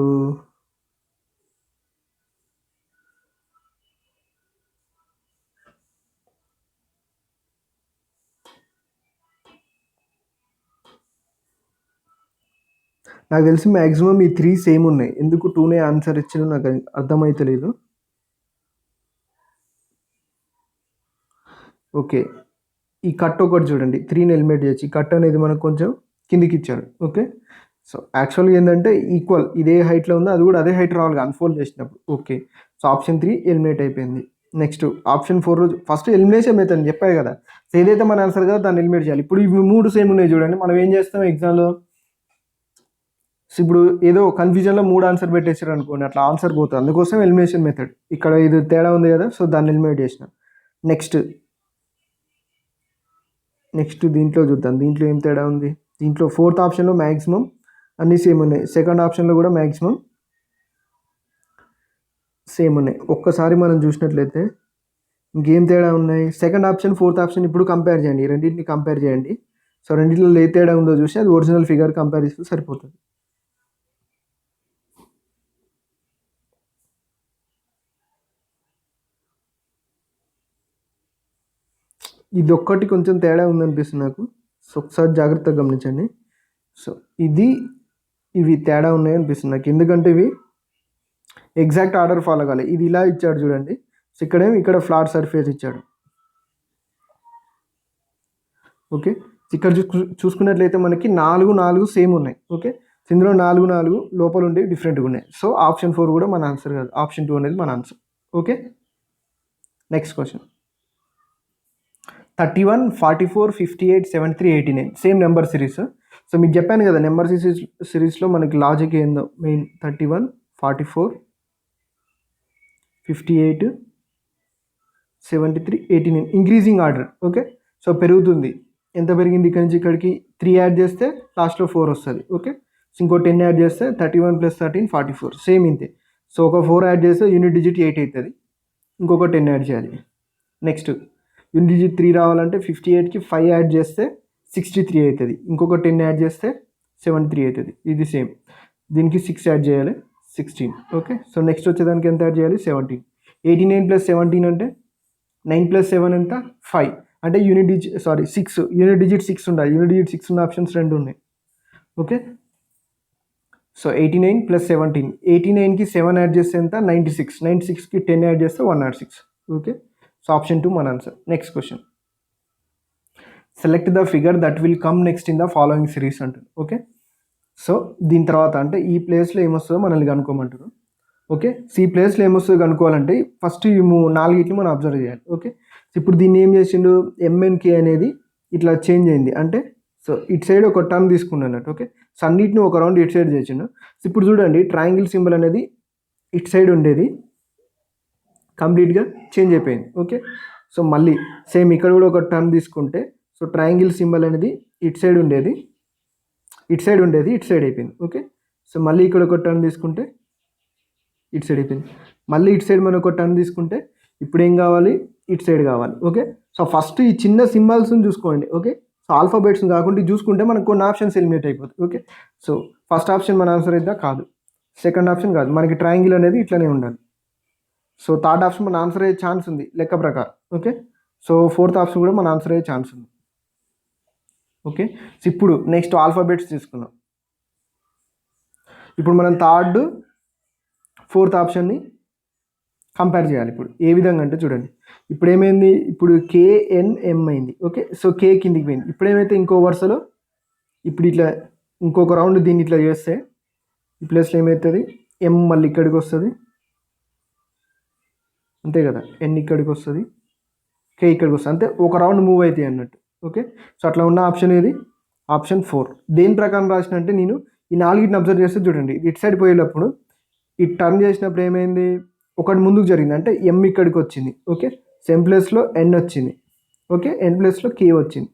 నాకు తెలిసి మ్యాక్సిమం ఈ 3 సేమ్ ఉన్నాయి. ఎందుకు 2నే ఆన్సర్ ఇచ్చారో నాకు అర్థమైతలేదు. ఓకే, ఈ కట్ ఒకటి చూడండి, 3ని ఎలిమినేట్ చేయొచ్చు. ఈ కట్ అనేది మనకు కొంచెం కిందికి ఇచ్చాడు, ఓకే. సో యాక్చువల్గా ఏంటంటే ఈక్వల్ ఇదే హైట్లో ఉంది, అది కూడా అదే హైట్ రావాలి అన్ఫోల్డ్ చేసినప్పుడు, ఓకే. సో ఆప్షన్ 3 ఎలిమినేట్ అయిపోయింది. Next option 4 first elimination method చెప్పాయి కదా. సో ఏదైతే మన ఆన్సర్ కదా దాన్ని ఎలిమినేట్ చేయాలి. ఇప్పుడు ఇవి 3 సేమ్ ఉన్నాయి చూడండి. మనం ఏం చేస్తాం ఎగ్జామ్లో, సో ఇప్పుడు ఏదో కన్ఫ్యూజన్లో 3 ఆన్సర్ పెట్టేసారు అనుకోండి, అట్లా ఆన్సర్ పోతుంది. అందుకోసం ఎలిమినేషన్ మెథడ్. ఇక్కడ ఇది తేడా ఉంది కదా, సో దాన్ని ఎలిమినేట్ చేసిన. నెక్స్ట్ దీంట్లో చూద్దాం, దీంట్లో ఏం తేడా ఉంది. దీంట్లో 4th ఆప్షన్లో మ్యాక్సిమం అన్నీ సేమ్ ఉన్నాయి, సెకండ్ ఆప్షన్లో కూడా మ్యాక్సిమం సేమ్ ఉన్నాయి. ఒక్కసారి మనం చూసినట్లయితే ఇంకేం తేడా ఉన్నాయి. సెకండ్ ఆప్షన్ 4th ఆప్షన్ ఇప్పుడు కంపేర్ చేయండి, రెండింటిని కంపేర్ చేయండి. సో రెండింటిలో ఏ తేడా ఉందో చూసి అది ఒరిజినల్ ఫిగర్ కంపేర్ చేస్తే సరిపోతుంది. ఇది ఒక్కటి కొంచెం తేడా ఉందనిపిస్తుంది నాకు. సో ఒకసారి జాగ్రత్తగా గమనించండి. సో ఇవి తేడా ఉన్నాయి అనిపిస్తుంది నాకు, ఎందుకంటే ఇవి ఎగ్జాక్ట్ ఆర్డర్ ఫాలో కావాలి. ఇది ఇలా ఇచ్చాడు చూడండి, సో ఇక్కడ ఫ్లాట్ సర్ఫేస్ ఇచ్చాడు, ఓకే. ఇక్కడ చూసుకున్నట్లయితే మనకి 4 సేమ్ ఉన్నాయి, ఓకే. ఇందులో 4 లోపల ఉండే డిఫరెంట్గా ఉన్నాయి. సో ఆప్షన్ 4 కూడా మన ఆన్సర్ కాదు, ఆప్షన్ 2 అనేది మన answer, okay. Next question 31 44 58 73 89 same number series. So మీకు చెప్పాను కదా నెంబర్ సిరీస్లో మనకి లాజిక్ ఏందో main 31 44 58 73 89 increasing order, okay. So పెరుగుతుంది, ఎంత పెరిగింది ఇక్కడ నుంచి ఇక్కడికి 3 యాడ్ చేస్తే లాస్ట్లో 4 వస్తుంది, ఓకే. సో ఇంకో 10 యాడ్ చేస్తే 31 + 13 44 సేమ్ ఇంతే. సో ఒక 4 యాడ్ చేస్తే యూనిట్ డిజిట్ 8 అవుతుంది, ఇంకొక 10 యాడ్ చేయాలి. నెక్స్ట్ యూనిట్ డిజిట్ 3 రావాలంటే 58కి 5 యాడ్ చేస్తే 63 అవుతుంది, ఇంకొక 10 యాడ్ చేస్తే 73 అవుతుంది. ఇది సేమ్, దీనికి 6 యాడ్ చేయాలి 16, ఓకే. సో నెక్స్ట్ వచ్చేదానికి ఎంత యాడ్ చేయాలి 17. 89 + 17 అంటే 9 + 7 ఎంత 5 అంటే యూనిట్ డిజిట్ 6 ఉండాలి. యూనిట్ డిజిట్ 6 ఉన్న ఆప్షన్స్ 2 ఉన్నాయి, ఓకే. సో 89 + 17 89కి 7 యాడ్ చేస్తే ఎంత 96, 96కి 10 యాడ్ చేస్తే 106, ఓకే. సో ఆప్షన్ 2 మన answer. Next question select the figure that will come next in the following series అంటారు, ఓకే. సో దీని తర్వాత అంటే ఈ ప్లేస్లో ఏమొస్తుందో మనల్ని కనుక్కోమంటారు, ఓకే. సో ఈ ప్లేస్లో ఏమొస్తుందో కనుక్కోవాలంటే ఫస్ట్ ఈ 4 మనం అబ్జర్వ్ చేయాలి, ఓకే. ఇప్పుడు దీన్ని ఏం చేసిండు ఎంఎన్కే అనేది ఇట్లా చేంజ్ అయింది అంటే సో ఇటు సైడ్ ఒక టర్న్ తీసుకున్నట్టు, ఓకే. సో అన్నిటిని ఒక రౌండ్ ఇటు సైడ్ చేసిండు. సో ఇప్పుడు చూడండి ట్రయాంగిల్ సింబల్ అనేది ఇటు సైడ్ ఉండేది కంప్లీట్గా చేంజ్ అయిపోయింది, ఓకే. సో మళ్ళీ సేమ్ ఇక్కడ కూడా ఒక టర్న్ తీసుకుంటే సో ట్రయాంగిల్ సింబల్ అనేది ఇటు సైడ్ ఉండేది ఇటు సైడ్ అయిపోయింది, ఓకే. సో మళ్ళీ ఇక్కడ ఒక టర్న్ తీసుకుంటే ఇటు సైడ్ అయిపోయింది, మళ్ళీ ఇటు సైడ్ మనం ఒక టర్న్ తీసుకుంటే ఇప్పుడు ఏం కావాలి ఇటు సైడ్ కావాలి, ఓకే. సో ఫస్ట్ ఈ చిన్న సింబల్స్ని చూసుకోండి, ఓకే. సో ఆల్ఫాబెట్స్ని కాకుండా చూసుకుంటే మనకు కొన్ని ఆప్షన్స్ ఎలిమినేట్ అయిపోతాయి, ఓకే. సో ఫస్ట్ ఆప్షన్ మన ఆన్సర్ అయితే కాదు, సెకండ్ ఆప్షన్ కాదు, మనకి ట్రయాంగిల్ అనేది ఇట్లనే ఉండాలి. సో థర్డ్ ఆప్షన్ మన ఆన్సర్ అయ్యే ఛాన్స్ ఉంది లెక్క ప్రకారం, ఓకే. సో 4th ఆప్షన్ కూడా మన ఆన్సర్ అయ్యే ఛాన్స్ ఉంది. ఓకే. సో ఇప్పుడు నెక్స్ట్ ఆల్ఫాబెట్స్ తీసుకున్నాం. ఇప్పుడు మనం థర్డ్ ఫోర్త్ ఆప్షన్ని కంపేర్ చేయాలి. ఇప్పుడు ఏ విధంగా అంటే చూడండి, ఇప్పుడు ఏమైంది, ఇప్పుడు KNM అయింది. ఓకే. సో కే కిందికి పోయింది. ఇప్పుడు ఏమైతే ఇంకో వరుసలో ఇప్పుడు ఇట్లా ఇంకొక రౌండ్ దీన్ని ఇట్లా చేస్తే ఈ ప్లేస్లో ఏమవుతుంది, M మళ్ళీ ఇక్కడికి వస్తుంది, అంతే కదా, N ఇక్కడికి వస్తుంది, K ఇక్కడికి వస్తుంది, అంతే ఒక రౌండ్ మూవ్ అవుతాయి అన్నట్టు. ఓకే. సో అట్లా ఉన్న ఆప్షన్ ఏది, ఆప్షన్ 4. దేని ప్రకారం రాసిన అంటే నేను ఈ 4ని అబ్జర్వ్ చేస్తే చూడండి, ఇటు సైడ్ పోయేటప్పుడు ఈ టర్న్ చేసినప్పుడు ఏమైంది, ఒకటి ముందుకు జరిగింది అంటే M ఇక్కడికి వచ్చింది. ఓకే. సో M ప్లేస్లో N వచ్చింది. ఓకే. N ప్లేస్లో K వచ్చింది.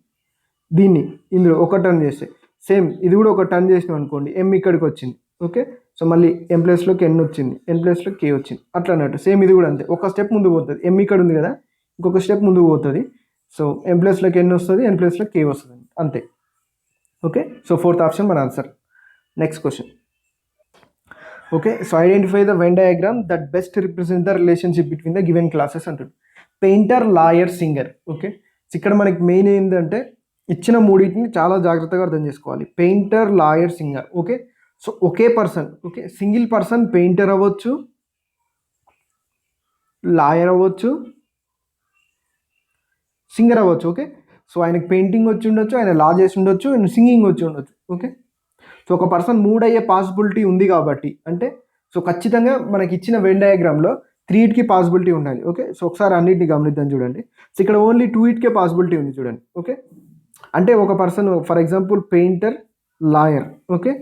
దీన్ని ఇందులో ఒక టర్న్ చేస్తే సేమ్ ఇది కూడా ఒక టర్న్ చేసినాం అనుకోండి, M ఇక్కడికి వచ్చింది. ఓకే. సో మళ్ళీ M ప్లేస్లోకి N వచ్చింది, N ప్లేస్లో K వచ్చింది, అట్లా అన్నట్టు. సేమ్ ఇది కూడా అంతే, ఒక స్టెప్ ముందుకు పోతుంది. M ఇక్కడ ఉంది కదా, ఇంకొక స్టెప్ ముందుకు పోతుంది. సో M ప్లేస్లోకి N వస్తుంది, N ప్లేస్లో K వస్తుంది, అంతే. ఓకే. సో ఫోర్త్ ఆప్షన్ మన answer. Next question. Okay. So identify the Venn diagram that best represent the relationship between the given classes అంటుంది. Painter, lawyer, singer. Okay. So ఇక్కడ మనకి main ఏంటంటే ఇచ్చిన మూడింటిని చాలా జాగ్రత్తగా అర్థం చేసుకోవాలి. Painter, lawyer, singer. Okay. So ఒకే person, okay, single person painter అవ్వచ్చు, లాయర్ అవ్వచ్చు, సింగర్ అవ్వచ్చు. ఓకే. సో ఆయనకి పెయింటింగ్ వచ్చి ఉండొచ్చు, ఆయన లా చేసి ఉండొచ్చు, ఆయన సింగింగ్ వచ్చి ఉండొచ్చు. ఓకే. సో ఒక పర్సన్ మూడ్ అయ్యే పాసిబిలిటీ ఉంది కాబట్టి అంటే సో ఖచ్చితంగా మనకి ఇచ్చిన వెన్ డయాగ్రామ్లో 3 పాసిబిలిటీ ఉండాలి. ఓకే. సో ఒకసారి అన్నింటిని గమనిద్దాం చూడండి. సో ఇక్కడ ఓన్లీ 2 పాసిబిలిటీ ఉంది చూడండి. ఓకే. అంటే ఒక person for example painter, lawyer. Okay.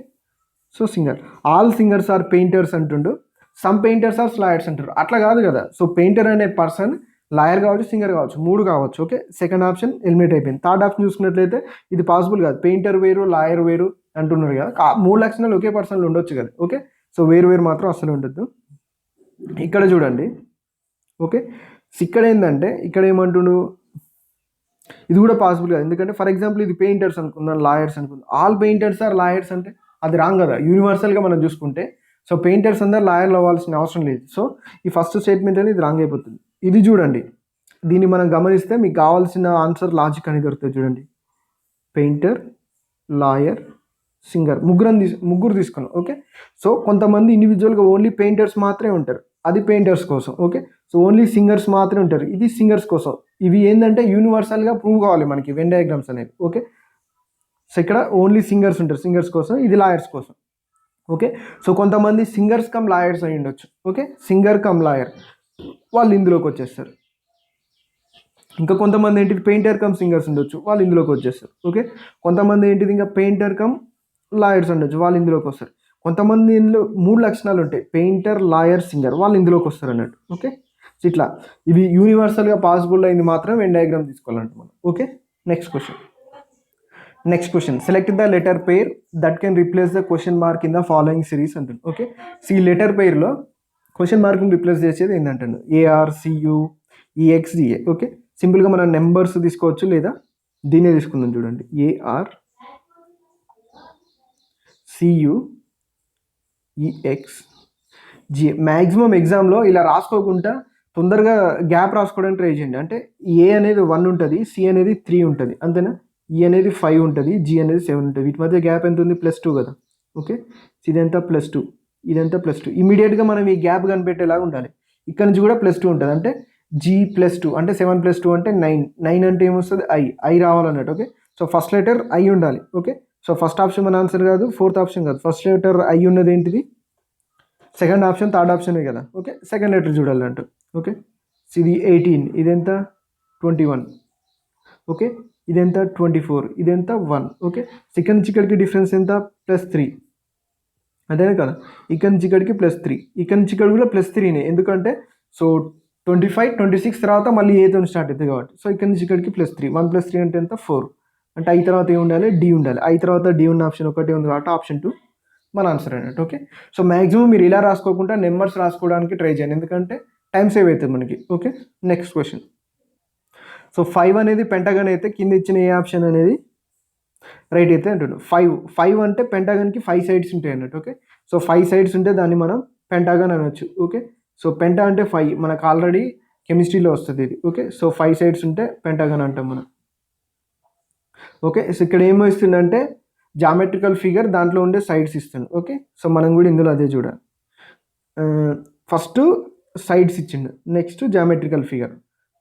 So singer, all singers are painters అంటుండు, సమ్ పెయింటర్స్ ఆర్ లాయర్స్ అంటారు. అట్లా కాదు కదా. సో పెయింటర్ అనే పర్సన్ లాయర్ కావచ్చు, సింగర్ కావచ్చు, 3 కావచ్చు. ఓకే. సెకండ్ ఆప్షన్ ఎలిమినేట్ అయిపోయింది. థర్డ్ ఆప్షన్ చూసుకున్నట్లయితే ఇది పాసిబుల్ కాదు, పెయింటర్ వేరు, లాయర్ వేరు అంటున్నారు కదా. 3 లక్షణాలు ఒకే పర్సన్లో ఉండొచ్చు కదా. ఓకే. సో వేరు వేరు మాత్రం అస్సలు ఉండొద్దు. ఇక్కడ చూడండి. ఓకే. ఇక్కడ ఏంటంటే ఇక్కడ ఏమంటుండు, ఇది కూడా పాసిబుల్ కాదు. ఎందుకంటే ఫర్ ఎగ్జాంపుల్ ఇది పెయింటర్స్ అనుకుందాం, లాయర్స్ అనుకుందాం, ఆల్ పెయింటర్స్ ఆర్ లాయర్స్ అంటే అది రాంగ్ కదా. యూనివర్సల్గా మనం చూసుకుంటే సో పెయింటర్స్ అందరు లాయర్లు అవ్వాల్సిన అవసరం లేదు. సో ఈ ఫస్ట్ స్టేట్మెంట్ అనేది ఇది రాంగ్ అయిపోతుంది. ఇది చూడండి, దీన్ని మనం గమనిస్తే మీకు కావాల్సిన ఆన్సర్ లాజిక్ అనేది దొరుకుతుంది. చూడండి, పెయింటర్, లాయర్, సింగర్, ముగ్గురు తీసుకున్నాం. ఓకే. సో కొంతమంది ఇండివిజువల్గా ఓన్లీ పెయింటర్స్ మాత్రమే ఉంటారు, అది పెయింటర్స్ కోసం. ఓకే. సో ఓన్లీ సింగర్స్ మాత్రమే ఉంటారు, ఇది సింగర్స్ కోసం. ఇవి ఏంటంటే యూనివర్సల్గా ప్రూవ్ కావాలి మనకి వెన్ డయాగ్రామ్స్ అనేవి. ఓకే. సో ఇక్కడ ఓన్లీ సింగర్స్ ఉంటారు, సింగర్స్ కోసం, ఇది లాయర్స్ కోసం. ఓకే. సో కొంతమంది సింగర్స్ కమ్ లాయర్స్ అయి ఉండొచ్చు. ఓకే. సింగర్ కమ్ లాయర్ వాళ్ళు ఇందులోకి వచ్చేస్తారు. ఇంకా కొంతమంది ఏంటిది పెయింటర్ కమ్ సింగర్స్ ఉండొచ్చు, వాళ్ళు ఇందులోకి వచ్చేస్తారు. ఓకే. కొంతమంది ఏంటిది ఇంకా పెయింటర్ కమ్ లాయర్స్ ఉండొచ్చు, వాళ్ళు ఇందులోకి వస్తారు. కొంతమంది ఇందులో 3 లక్షణాలు ఉంటాయి, పెయింటర్, లాయర్, సింగర్, వాళ్ళు ఇందులోకి వస్తారు అన్నట్టు. ఓకే. సో ఇట్లా ఇవి యూనివర్సల్గా పాసిబుల్ అయింది మాత్రం వెన్ డయాగ్రామ్ తీసుకోవాలంట మనం. Okay. Next question. Select the letter pair that can replace the question mark in the following series అంటుంది. ఓకే. సో ఈ లెటర్ పేర్లో క్వశ్చన్ మార్క్ని రీప్లేస్ చేసేది ఏంటంటే ARCU EXGA. ఓకే. సింపుల్గా మనం నెంబర్స్ తీసుకోవచ్చు లేదా దీన్నే తీసుకుందాం. చూడండి, ARCUEXGA. మ్యాక్సిమం ఎగ్జామ్లో ఇలా రాసుకోకుండా తొందరగా గ్యాప్ రాసుకోవడానికి ట్రై చేయండి. అంటే A అనేది 1 ఉంటుంది, C అనేది 3 ఉంటుంది, అంతేనా. E అనేది 5 ఉంటుంది, G అనేది 7 ఉంటుంది. వీటి మధ్య గ్యాప్ ఎంత ఉంది, +2 కదా. ఓకే. ఇదంతా +2, ఇదంతా +2. ఇమీడియట్గా మనం ఈ గ్యాప్ కనిపెట్టేలాగా ఉండాలి. ఇక్కడ నుంచి కూడా +2 ఉంటుంది, అంటే G +2 అంటే 7 + 2 అంటే 9. 9 అంటే ఏమొస్తుంది, I రావాలన్నట్టు. Okay. So first letter I ఉండాలి. ఓకే. సో ఫస్ట్ ఆప్షన్ మన ఆన్సర్ కాదు, ఫోర్త్ ఆప్షన్ కాదు, ఫస్ట్ లెటర్ I ఉన్నది ఏంటిది, సెకండ్ ఆప్షన్, థర్డ్ ఆప్షనే కదా. ఓకే. సెకండ్ లెటర్ చూడాలంటూ. ఓకే. సో ఇది 18, ఇదెంత 21. ఓకే. ఇదెంత 24, ఇదెంత 1. ఓకే. ఇక్కడ నుంచి ఇక్కడికి డిఫరెన్స్ ఎంత, +3, అంతేనా కదా. ఇక్కడ నుంచి ఇక్కడికి +3, ఇక్కడ నుంచి ఇక్కడ కూడా +3నే, ఎందుకంటే సో 25, 26 తర్వాత మళ్ళీ Aతో స్టార్ట్ అవుతుంది కాబట్టి. సో ఇక్కడ నుంచి ఇక్కడికి +3, 1 + 3 అంటే ఎంత, 4. అంటే I తర్వాత ఏ ఉండాలి, D ఉండాలి. I తర్వాత D ఉన్న ఆప్షన్ ఒకటే ఉంది కాబట్టి ఆప్షన్ 2 మన ఆన్సర్ అన్నట్టు. ఓకే. సో మ్యాక్సిమం మీరు ఇలా రాసుకోకుండా నెంబర్స్ రాసుకోవడానికి ట్రై చేయండి, ఎందుకంటే టైం సేవ్ అవుతుంది మనకి. ఓకే. Next question. సో 5 అనేది పెంటగన్ అయితే కింద ఇచ్చిన ఏ ఆప్షన్ అనేది రైట్ అయితే అంటున్నాడు. 5 అంటే పెంటగన్కి 5 సైడ్స్ ఉంటాయి అన్నట్టు. ఓకే. సో 5 సైడ్స్ ఉంటే దాన్ని మనం పెంటగన్ అనొచ్చు. ఓకే. సో పెంటా అంటే 5 మనకు ఆల్రెడీ కెమిస్ట్రీలో వస్తుంది ఇది. ఓకే. సో 5 సైడ్స్ ఉంటే పెంటగన్ అంటాం మనం. ఓకే. సో ఇక్కడ ఏమో ఇస్తుండంటే జామెట్రికల్ ఫిగర్ దాంట్లో ఉండే సైడ్స్ ఇస్తుండు. ఓకే. సో మనం కూడా ఇందులో అదే చూడాలి. ఫస్ట్ సైడ్స్ ఇచ్చిండు, next geometrical figure.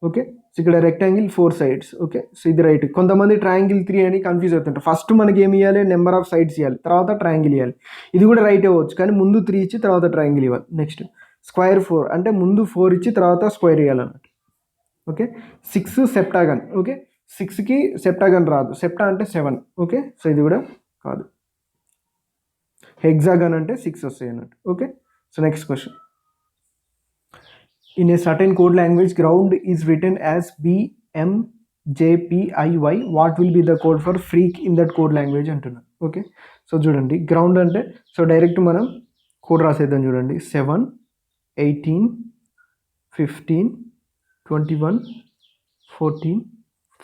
Okay. So ఇక్కడ రెక్టాంగిల్ 4 సైడ్స్. ఓకే. సో ఇది రైట్. కొంతమంది ట్రయాంగిల్ 3 అని కన్ఫ్యూజ్ అవుతుంటారు. ఫస్ట్ మనకి ఏమి ఇవ్వాలి, నెంబర్ ఆఫ్ సైడ్స్ ఇవ్వాలి, తర్వాత ట్రయాంగిల్ ఇవ్వాలి. ఇది కూడా రైట్ అవ్వచ్చు, కానీ ముందు 3 ఇచ్చి తర్వాత ట్రయాంగిల్ ఇవ్వాలి. నెక్స్ట్ స్క్వేర్ 4 అంటే ముందు 4 ఇచ్చి తర్వాత స్క్వేర్ ఇవ్వాలన్నట్టు. ఓకే. 6 సెప్టాగన్. ఓకే. 6కి సెప్టాగన్ రాదు, సెప్టా అంటే 7. ఓకే. సో ఇది కూడా కాదు. హెక్సాగన్ అంటే 6 వస్తాయి అన్నట్టు. Okay. So next question. In a certain code language, ground is written as BMJPIY. What will be the code for freak in that code language అంటున్నారు. ఓకే. సో చూడండి, ground అంటే so direct మనం code రాసేద్దాం. చూడండి, 7, 18, 15, 21, 14,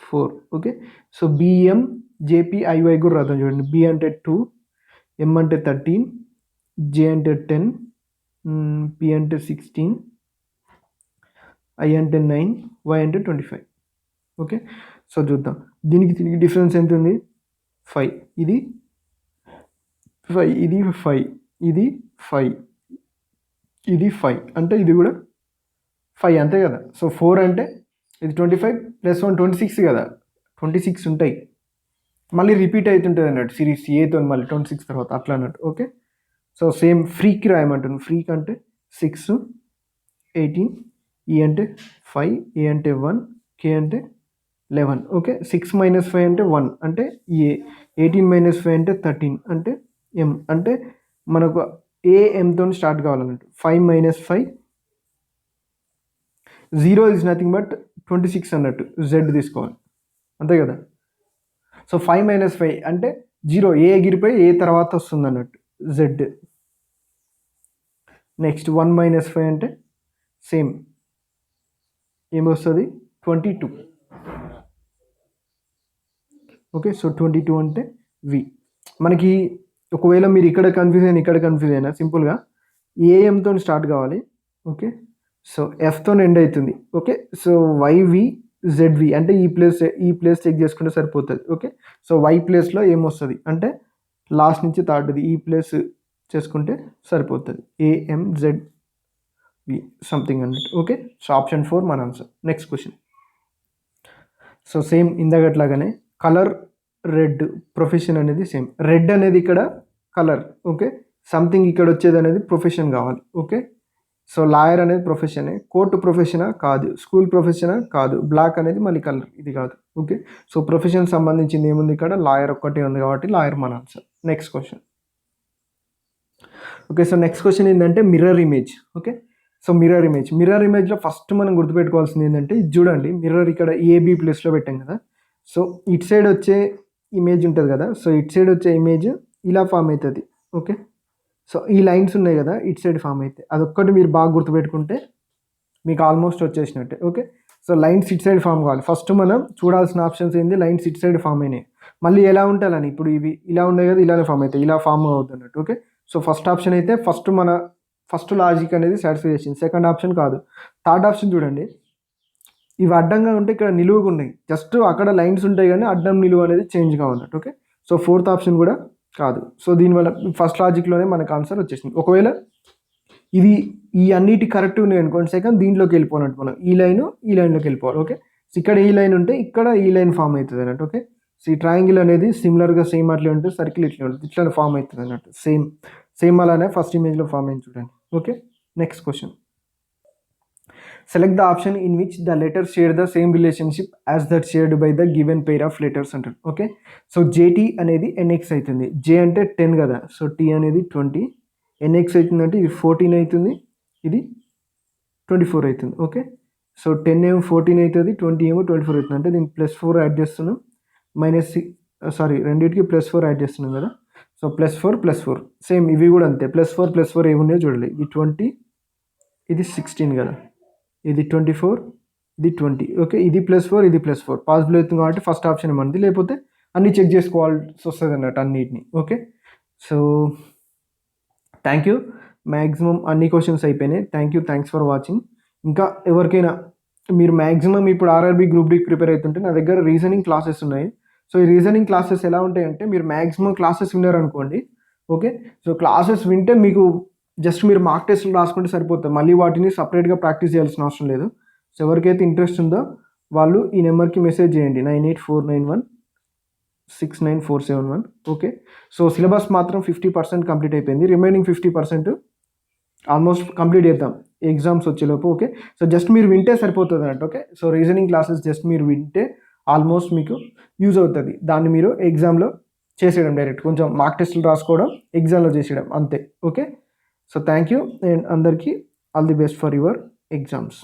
4. Okay. So BMJPIY కూడా రాద్దాం. చూడండి, B అంటే 2, M అంటే 13, J అంటే 10, P అంటే 16, I అంటే 9, Y అంటే 25. ఓకే. సో చూద్దాం, దీనికి డిఫరెన్స్ ఎంత ఉంది, 5. ఇది 5, ఇది 5, ఇది 5, ఇది 5, అంటే ఇది కూడా 5, అంతే కదా. సో 4 అంటే ఇది 25 + 1 26 కదా, 26 ఉంటాయి. మళ్ళీ రిపీట్ అవుతుంటుంది అన్నట్టు సిరీస్ ఏతో, మళ్ళీ 26 తర్వాత అట్లా అన్నట్టు. ఓకే. సో సేమ్ ఫ్రీకి రాయమంటుంది. ఫ్రీక్ అంటే 6, 18, E అంటే 5, A అంటే 1, K అంటే 11. ఓకే. 6 - 5 అంటే 1 అంటే A, 18 - 5 అంటే 13 అంటే M. అంటే మనకు ఏ ఎంతో స్టార్ట్ కావాలన్నట్టు. 5 - 5, 0 ఈజ్ నథింగ్ బట్ 26 అన్నట్టు, Z తీసుకోవాలి, అంతే కదా. సో 5 - 5 అంటే 0, ఏ ఎగిరిపోయి ఏ తర్వాత వస్తుంది అన్నట్టు, Z. నెక్స్ట్ 1 - 5 అంటే సేమ్ ఏమొస్తుంది, 22. ఓకే. సో 22 అంటే V. మనకి ఒకవేళ మీరు ఇక్కడ కన్ఫ్యూజ్ అయినా ఇక్కడ కన్ఫ్యూజ్ అయినా సింపుల్గా ఏఎంతో స్టార్ట్ కావాలి. ఓకే. సో Fతో ఎండ్ అవుతుంది. ఓకే. సో YV ZV అంటే ఈ ప్లేస్ చెక్ చేసుకుంటే సరిపోతుంది. ఓకే. సో Y ప్లేస్లో ఏమొస్తుంది అంటే లాస్ట్ నుంచి థర్డ్ది ఈ ప్లేస్ చేసుకుంటే సరిపోతుంది, AMZV సంథింగ్ అన్నట్టు. ఓకే. సో ఆప్షన్ 4 మన answer. Next question. So same ఇందాకట్లాగానే కలర్ రెడ్, ప్రొఫెషన్ అనేది సేమ్. రెడ్ అనేది ఇక్కడ కలర్. ఓకే. సంథింగ్ ఇక్కడ వచ్చేది అనేది ప్రొఫెషన్ కావాలి. ఓకే. సో లాయర్ అనేది ప్రొఫెషనే, కోర్టు ప్రొఫెషనా కాదు, స్కూల్ ప్రొఫెషనా కాదు, బ్లాక్ అనేది మళ్ళీ కలర్, ఇది కాదు. ఓకే. సో ప్రొఫెషన్ సంబంధించింది ఏముంది ఇక్కడ, లాయర్ ఒక్కటే ఉంది కాబట్టి లాయర్ మన answer. Next question. Okay. So next question ఏంటంటే mirror image. Okay. So mirror ఇమేజ్లో ఫస్ట్ మనం గుర్తుపెట్టుకోవాల్సింది ఏంటంటే ఇది చూడండి, మిర్రర్ ఇక్కడ AB ప్లేస్లో పెట్టాం కదా. సో ఇట్ సైడ్ వచ్చే ఇమేజ్ ఉంటుంది కదా, సో ఇట్ సైడ్ వచ్చే ఇమేజ్ ఇలా ఫామ్ అవుతుంది. ఓకే. సో ఈ లైన్స్ ఉన్నాయి కదా, ఇట్ సైడ్ ఫామ్ అవుతాయి. అదొక్కటి మీరు బాగా గుర్తుపెట్టుకుంటే మీకు ఆల్మోస్ట్ వచ్చేసినట్టే. Okay. So lines it side form కావాలి. ఫస్ట్ మనం చూడాల్సిన ఆప్షన్స్ ఏంది, లైన్స్ ఇట్ సైడ్ ఫామ్ అయినాయి, మళ్ళీ ఎలా ఉండాలని, ఇప్పుడు ఇవి ఇలా ఉన్నాయి కదా, ఇలానే ఫామ్ అవుతాయి, ఇలా ఫామ్ అవుతున్నట్టు. ఓకే. సో ఫస్ట్ ఆప్షన్ అయితే ఫస్ట్ లాజిక్ అనేది సాటిస్ఫై చేసింది. సెకండ్ ఆప్షన్ కాదు. థర్డ్ ఆప్షన్ చూడండి, ఇవి అడ్డంగా ఉంటే ఇక్కడ నిలువుగా ఉన్నాయి, జస్ట్ అక్కడ లైన్స్ ఉంటాయి కానీ అడ్డం నిలువు అనేది చేంజ్గా ఉన్నట్టు. ఓకే. సో ఫోర్త్ ఆప్షన్ కూడా కాదు. సో దీనివల్ల ఫస్ట్ లాజిక్లోనే మనకు ఆన్సర్ వచ్చేసింది. ఒకవేళ ఇది ఈ అన్నిటి కరెక్ట్ ఉన్నాయి అనుకోండి, సెకండ్ దీంట్లోకి వెళ్ళిపోయినట్టు, మనం ఈ లైన్లోకి వెళ్ళిపోవాలి. ఓకే. సో ఇక్కడ ఈ లైన్ ఉంటే ఇక్కడ ఈ లైన్ ఫామ్ అవుతుంది అన్నట్టు. ఓకే. సో ఈ ట్రయాంగిల్ అనేది సిమిలర్గా సేమ్ అట్లే ఉంటుంది, సర్కిల్ ఇట్లా ఉంటుంది, ఇట్లా ఫామ్ అవుతుంది అన్నట్టు. సేమ్ అలానే ఫస్ట్ ఇమేజ్లో ఫామ్ అయింది చూడండి. Okay. Next question. Select the option in which the letters share the same relationship as that shared by the given pair of letters అంటారు. ఓకే. సో JT అనేది NX అవుతుంది, J అంటే 10 కదా, so T అనేది 20, NX అవుతుందంటే ఇది 14 అవుతుంది, ఇది 24 అవుతుంది. ఓకే. సో 10 ఏమో 14 అవుతుంది, 20 ఏమో 24 అవుతుంది, అంటే దీన్ని +4 యాడ్ చేస్తున్నాం, రెండింటికి +4 యాడ్ చేస్తున్నాం కదా. సో +4 సేమ్ ఇవి కూడా అంతే, +4 ఏమున్నాయో చూడాలి. ఇది 20, ఇది 16 కదా, ఇది 24, ఇది 20. ఓకే. ఇది +4, ఇది +4 పాసిబుల్ అవుతుంది కాబట్టి ఫస్ట్ ఆప్షన్ మనది, లేకపోతే అన్నీ చెక్ చేసుకోవాల్సి వస్తుంది అన్నట్టు అన్నిటిని. Okay. So thank you, maximum అన్ని క్వశ్చన్స్ అయిపోయినాయి. Thanks for watching. ఇంకా ఎవరికైనా మీరు మ్యాక్సిమం ఇప్పుడు RRB గ్రూప్ డి ప్రిపేర్ అవుతుంటే నా దగ్గర రీజనింగ్ క్లాసెస్ ఉన్నాయి. సో ఈ రీజనింగ్ క్లాసెస్ ఎలా ఉంటాయంటే మీరు మ్యాక్సిమం క్లాసెస్ విన్నారనుకోండి, ఓకే. సో క్లాసెస్ వింటే మీకు జస్ట్ మీరు మార్క్ టెస్ట్లు రాసుకుంటే సరిపోతుంది, మళ్ళీ వాటిని సపరేట్గా ప్రాక్టీస్ చేయాల్సిన అవసరం లేదు. సో ఎవరికైతే ఇంట్రెస్ట్ ఉందో వాళ్ళు ఈ నెంబర్కి మెసేజ్ చేయండి, 9849169471. ఓకే. సో సిలబస్ మాత్రం 50% కంప్లీట్ అయిపోయింది, రిమైనింగ్ 50% ఆల్మోస్ట్ కంప్లీట్ చేద్దాం ఎగ్జామ్స్ వచ్చేలోపు. ఓకే. సో జస్ట్ మీరు వింటే సరిపోతుంది అన్నట్టు. Okay. So reasoning classes just మీరు వింటే ఆల్మోస్ట్ మీకు యూజ్ అవుతుంది, దాన్ని మీరు ఎగ్జామ్లో చేసేయడం డైరెక్ట్, కొంచెం మార్క్ టెస్ట్లు రాసుకోవడం, ఎగ్జామ్లో చేసేయడం అంతే. Okay. So thank you and అందరికీ all the best for your exams.